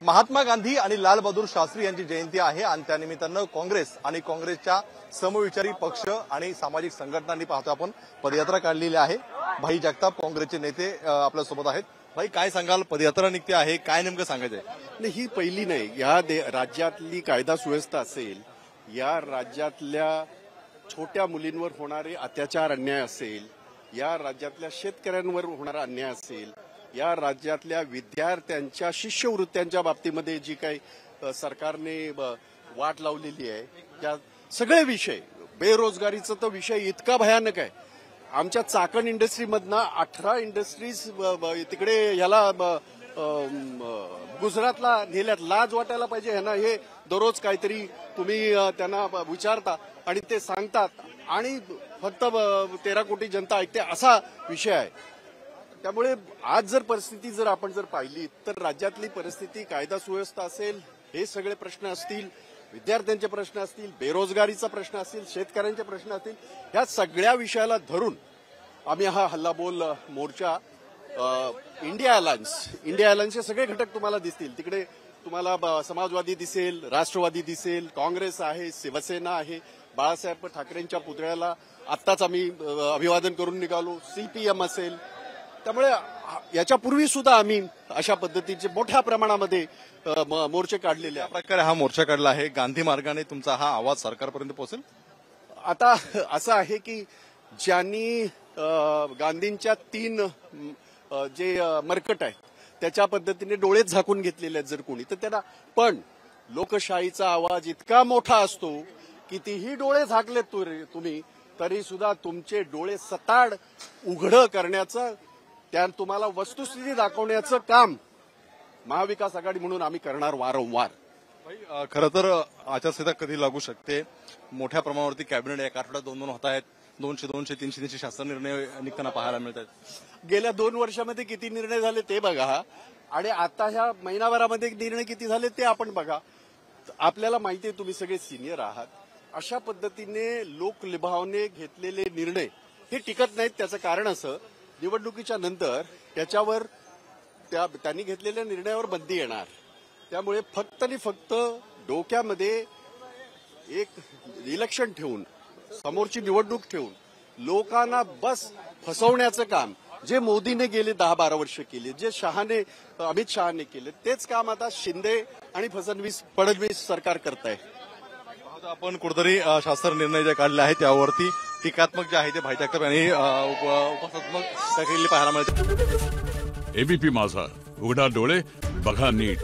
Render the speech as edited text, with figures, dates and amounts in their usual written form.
महात्मा गांधी आणि लाल बहादूर शास्त्री यांची जयंती आहे आणि त्यानिमित्तानं काँग्रेस आणि काँग्रेसच्या समविचारी पक्ष आणि सामाजिक संघटनांनी पाहतो आपण पदयात्रा काढलेली आहे। भाई जगताप काँग्रेसचे नेते आपल्या सोबत आहेत। भाई काय सांगाल, पदयात्रा निघते आहे, काय नेमकं सांगायचंय? नाही, ही पहिली नाही। या राज्यातली कायदा सुव्यवस्था असेल, या राज्यातल्या छोट्या मुलींवर होणारे अत्याचार अन्याय असेल, या राज्यातल्या शेतकऱ्यांवर होणारा अन्याय असेल, या राज्यातल्या विद्यार्थ्यांच्या शिष्यवृत्त्यांच्या बाबतीमध्ये जी काही सरकारने वाट लावलेली आहे, त्या सगळे विषय, बेरोजगारीचा तर विषय इतका भयानक आहे। आमच्या चाकण इंडस्ट्रीमधनं 18 इंडस्ट्रीज तिकडे याला गुजरातला नेल्यात। लाज वाटायला पाहिजे ह्यांना। हे दररोज काहीतरी तुम्ही त्यांना विचारता आणि ते सांगतात आणि फक्त 13 कोटी जनता ऐकते असा विषय आहे। त्यामुळे आज जर परिस्थिती जर आपण पाहिली तर राज्यातली परिस्थिती, कायदा सुव्यवस्था असेल, हे सगळे प्रश्न असतील, विद्यार्थ्यांचे प्रश्न असतील, बेरोजगारीचा प्रश्न असतील, शेतकऱ्यांचे प्रश्न असतील, ह्या सगळ्या विषयाला धरून आम्ही हा हल्लाबोल मोर्चा इंडिया अलायन्सचे सगळे घटक तुम्हाला दिसतील। तिकडे तुम्हाला समाजवादी दिसेल, राष्ट्रवादी दिसेल, काँग्रेस आहे, शिवसेना आहे, बाळासाहेब ठाकरेंच्या पुतळ्याला आत्ताच आम्ही अभिवादन करून निघालो, सीपीएम असेल। त्यामुळे याच्यापूर्वी सुद्धा आम्ही अशा पद्धतीचे मोठ्या प्रमाणामध्ये मोर्चे काढलेले आहेत। प्रकारे हा मोर्चा काढला आहे, गांधी मार्गाने तुमचा हा आवाज सरकारपर्यंत पोहोचेल। आता असं आहे की ज्यांनी गांधींच्या 3 जे मरकट आहेत त्याच्या पद्धतीने डोळेच झाकून घेतलेले आहेत जर कोणी, तर त्यांना, पण लोकशाहीचा आवाज इतका मोठा असतो, कितीही डोळे झाकलेत तुम्ही तरी सुद्धा तुमचे डोळे सताड उघडं करण्याचं, त्या तुम्हाला वस्तुस्थिती दाखवण्याचं काम महाविकास आघाडी म्हणून आम्ही करणार वारंवार। खरं तर आचारसंहिता कधी लागू शकते? मोठ्या प्रमाणावरती कॅबिनेट एका आठवड्यात 2 होत आहेत, 200, 300 शासन निर्णय निघताना पाहायला मिळत आहेत। गेल्या 2 वर्षामध्ये किती निर्णय झाले ते बघा आणि आता ह्या महिनाभरामध्ये निर्णय किती झाले ते आपण बघा। आपल्याला माहिती आहे, तुम्ही सगळे सिनियर आहात, अशा पद्धतीने लोकलिभावने घेतलेले निर्णय हे टिकत नाहीत। त्याचं कारण असं, निवडणुकीच्या नंतर त्याच्यावर त्यांनी घेतलेल्या निर्णयावर बंदी येणार। त्यामुळे फक्त आणि फक्त डोक्यामध्ये एक इलेक्शन ठेवून, समोरची निवडणूक ठेवून लोकांना बस फसवण्याचं काम जे मोदीने गेले 10-12 वर्ष केले, जे अमित शहाने केले, तेच काम आता शिंदे आणि फडणवीस सरकार करत आहे। आपण कुठेतरी शासन निर्णय जे काढले आहे त्यावरती टीकात्मक जे आहे ते भाई जगताप यांनी उपस्थापक पाहायला मिळते। एबीपी माझा, उघडा डोळे बघा नीट।